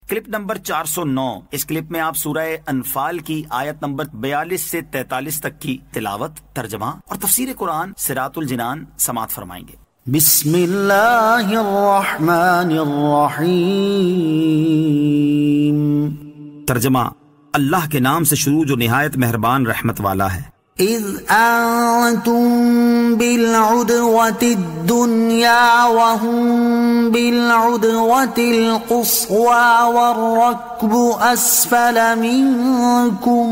Clip number 409۔ اس clip میں آپ سورہ انفال کی آیت نمبر 42 سے 43 تک کی تلاوت، ترجمہ اور تفسیر قرآن صراط الجنان سماعت فرمائیں گے۔ بسم اللہ الرحمن الرحیم۔ ترجمہ، اللہ کے نام سے شروع جو نہایت مہربان رحمت والا ہے۔ اذ انتم بالعدوة الدنيا وهم بالعدوة القصوى والركب اسفل منكم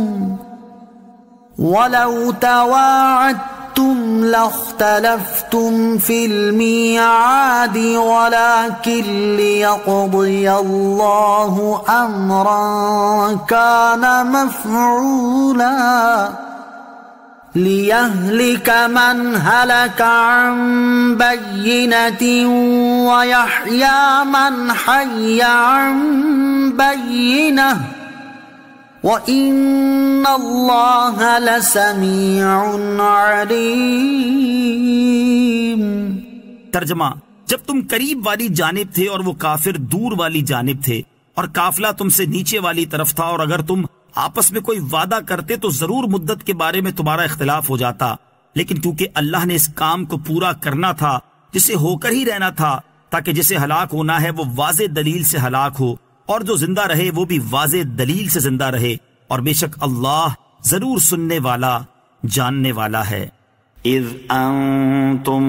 ولو تواعدتم لاختلفتم في الميعاد ولكن ليقضي الله امرا كان مفعولا لِيَهْلِكَ مَنْ هَلَكَ عَنْ بَيِّنَةٍ وَيَحْيَى مَنْ حَيَّ عَنْ بَيِّنَةٍ وَإِنَّ اللَّهَ لَسَمِيعٌ عَلِيمٌ۔ ترجمہ، جب تم قریب والی جانب تھے اور وہ کافر دور والی جانب تھے، اور قافلہ تم سے نیچے والی طرف تھا، اور اگر تم آپس میں کوئی وعدہ کرتے تو ضرور مدت کے بارے میں تمہارا اختلاف ہو جاتا، لیکن کیونکہ اللہ نے اس کام کو پورا کرنا تھا جسے ہو کر ہی رہنا تھا، تاکہ جسے ہلاک ہونا ہے وہ واضح دلیل سے ہلاک ہو، اور جو زندہ رہے وہ بھی واضح دلیل سے زندہ رہے، اور بے شک اللہ ضرور سننے والا جاننے والا ہے۔ اذ انتم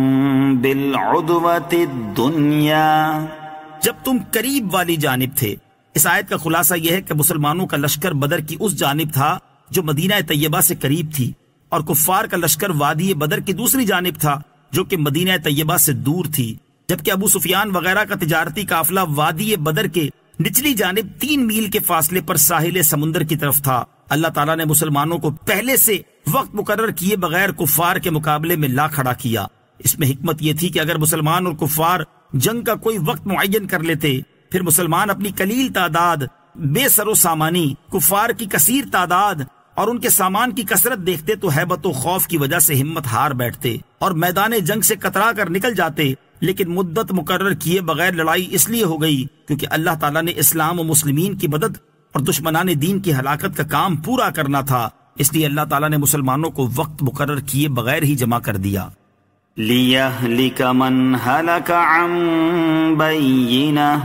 بالعدوة الدنیا، جب تم قریب والی جانب تھے۔ اس آیت کا خلاصہ یہ ہے کہ مسلمانوں کا لشکر بدر کی اس جانب تھا جو مدینہ طیبہ سے قریب تھی، اور کفار کا لشکر وادی بدر کی دوسری جانب تھا جو کہ مدینہ طیبہ سے دور تھی، جبکہ ابو سفیان وغیرہ کا تجارتی قافلہ وادی بدر کے نچلی جانب 3 میل کے فاصلے پر ساحل سمندر کی طرف تھا۔ اللہ تعالیٰ نے مسلمانوں کو پہلے سے وقت مقرر کیے بغیر کفار کے مقابلے میں لا کھڑا کیا۔ اس میں حکمت یہ تھی کہ اگر مسلمان اور کفار جنگ کا کوئی وقت معین کر لیتے، پھر مسلمان اپنی قلیل تعداد، بے سر و سامانی، کفار کی کثیر تعداد اور ان کے سامان کی کثرت دیکھتے تو ہیبت و خوف کی وجہ سے ہمت ہار بیٹھتے اور میدان جنگ سے کترا کر نکل جاتے، لیکن مدت مقرر کیے بغیر لڑائی اس لیے ہو گئی کیونکہ اللہ تعالیٰ نے اسلام و مسلمین کی مدد اور دشمنان دین کی ہلاکت کا کام پورا کرنا تھا، اس لیے اللہ تعالیٰ نے مسلمانوں کو وقت مقرر کیے بغیر ہی جمع کر دیا۔ لِيَهْلِكَ مَنْ هَلَكَ عَنْ بَيِّنَةٍ،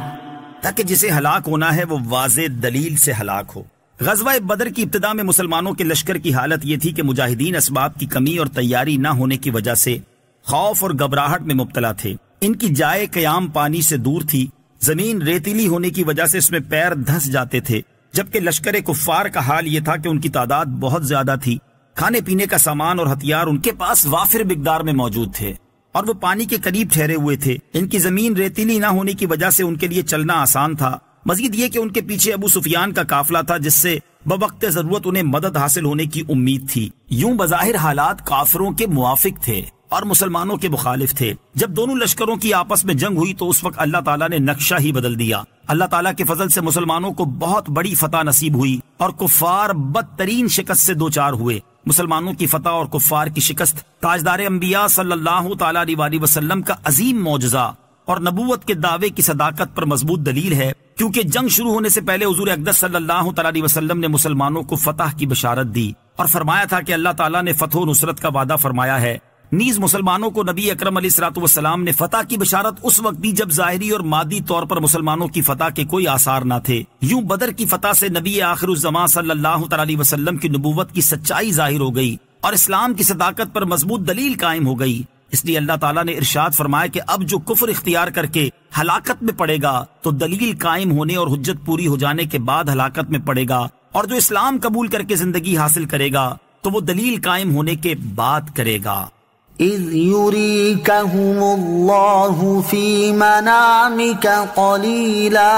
تاکہ جسے ہلاک ہونا ہے وہ واضح دلیل سے ہلاک ہو۔ غزوہ بدر کی ابتدا میں مسلمانوں کے لشکر کی حالت یہ تھی کہ مجاہدین اسباب کی کمی اور تیاری نہ ہونے کی وجہ سے خوف اور گھبراہٹ میں مبتلا تھے۔ ان کی جائے قیام پانی سے دور تھی، زمین ریتیلی ہونے کی وجہ سے اس میں پیر دھس جاتے تھے، جبکہ لشکر کفار کا حال یہ تھا کہ ان کی تعداد بہت زیادہ تھی، کھانے پینے کا سامان اور ہتھیار ان کے پاس وافر مقدار میں موجود تھے، اور وہ پانی کے قریب ٹھہرے ہوئے تھے۔ ان کی زمین ریتیلی نہ ہونے کی وجہ سے ان کے لیے چلنا آسان تھا۔ مزید یہ کہ ان کے پیچھے ابو سفیان کا قافلہ تھا جس سے بوقت ضرورت انہیں مدد حاصل ہونے کی امید تھی۔ یوں بظاہر حالات کافروں کے موافق تھے اور مسلمانوں کے مخالف تھے۔ جب دونوں لشکروں کی آپس میں جنگ ہوئی تو اس وقت اللہ تعالیٰ نے نقشہ ہی بدل دیا۔ اللہ تعالیٰ کے فضل سے مسلمانوں کو بہت بڑی فتح نصیب ہوئی اور کفار بدترین شکست سے دوچار ہوئے۔ مسلمانوں کی فتح اور کفار کی شکست تاجدار انبیاء صلی اللہ تعالیٰ علیہ وسلم کا عظیم معجزہ اور نبوت کے دعوے کی صداقت پر مضبوط دلیل ہے، کیونکہ جنگ شروع ہونے سے پہلے حضور اقدس صلی اللہ تعالیٰ علیہ وسلم نے مسلمانوں کو فتح کی بشارت دی اور فرمایا تھا کہ اللہ تعالیٰ نے فتح و نصرت کا وعدہ فرمایا ہے۔ نیز مسلمانوں کو نبی اکرم علیہ الصلوۃ والسلام نے فتح کی بشارت اس وقت دی جب ظاہری اور مادی طور پر مسلمانوں کی فتح کے کوئی آثار نہ تھے۔ یوں بدر کی فتح سے نبی آخر الزمان صلی اللہ تعالیٰ علیہ وسلم کی نبوت کی سچائی ظاہر ہو گئی اور اسلام کی صداقت پر مضبوط دلیل قائم ہو گئی۔ اس لیے اللہ تعالیٰ نے ارشاد فرمایا کہ اب جو کفر اختیار کر کے ہلاکت میں پڑے گا تو دلیل قائم ہونے اور حجت پوری ہو جانے کے بعد ہلاکت میں پڑے گا، اور جو اسلام قبول کر کے زندگی حاصل کرے گا تو وہ دلیل قائم ہونے کے بعد کرے گا۔ اذ يريكهم الله في منامك قليلا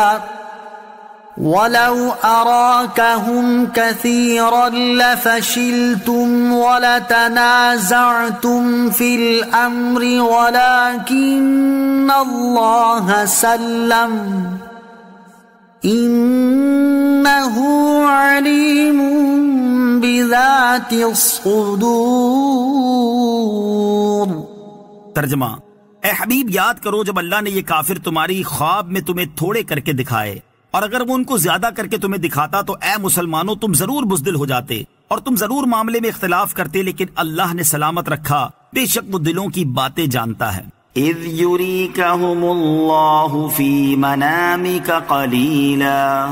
ولو أراكهم كثيرا لفشلتم ولتنازعتم في الأمر ولكن الله سلم إنه عليم بذات الصدور۔ ترجمہ، اے حبیب یاد کرو جب اللہ نے یہ کافر تمہاری خواب میں تمہیں تھوڑے کر کے دکھائے اور اگر وہ ان کو زیادہ کر کے تمہیں دکھاتا تو اے مسلمانوں تم ضرور بزدل ہو جاتے اور تم ضرور معاملے میں اختلاف کرتے، لیکن اللہ نے سلامت رکھا، بے شک وہ دلوں کی باتیں جانتا ہے۔ اذ یریکہم اللہ فی منامک قلیلا،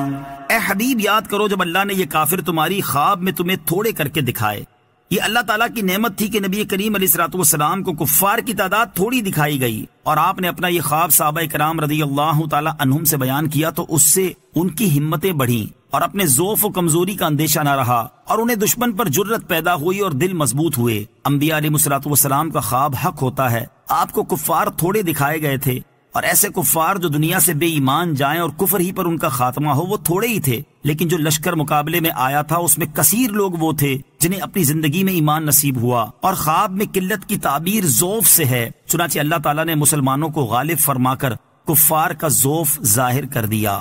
اے حبیب یاد کرو جب اللہ نے یہ کافر تمہاری خواب میں تمہیں تھوڑے کر کے دکھائے۔ یہ اللہ تعالیٰ کی نعمت تھی کہ نبی کریم علیہ الصلوۃ والسلام کو کفار کی تعداد تھوڑی دکھائی گئی، اور آپ نے اپنا یہ خواب صحابہ کرام رضی اللہ تعالیٰ عنہم سے بیان کیا تو اس سے ان کی ہمتیں بڑھیں اور اپنے ضعف و کمزوری کا اندیشہ نہ رہا، اور انہیں دشمن پر جرت پیدا ہوئی اور دل مضبوط ہوئے۔ انبیاء علیہ الصلوۃ والسلام کا خواب حق ہوتا ہے۔ آپ کو کفار تھوڑے دکھائے گئے تھے، اور ایسے کفار جو دنیا سے بے ایمان جائیں اور کفر ہی پر ان کا خاتمہ ہو وہ تھوڑے ہی تھے، لیکن جو لشکر مقابلے میں آیا تھا اس میں کثیر لوگ وہ تھے جنہیں اپنی زندگی میں ایمان نصیب ہوا، اور خواب میں قلت کی تعبیر ضعف سے ہے، چنانچہ اللہ تعالیٰ نے مسلمانوں کو غالب فرما کر کفار کا ضعف ظاہر کر دیا۔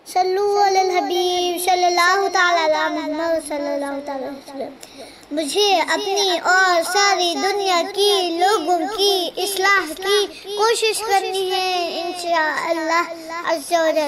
صلو علی الحبیب صلی اللہ تعالی علی محمد صلی اللہ تعالی علیہ وسلم۔ مجھے اپنی اور ساری دنیا کی لوگوں کی اصلاح کی کوشش کرنی ہے انشاءاللہ عز و جل۔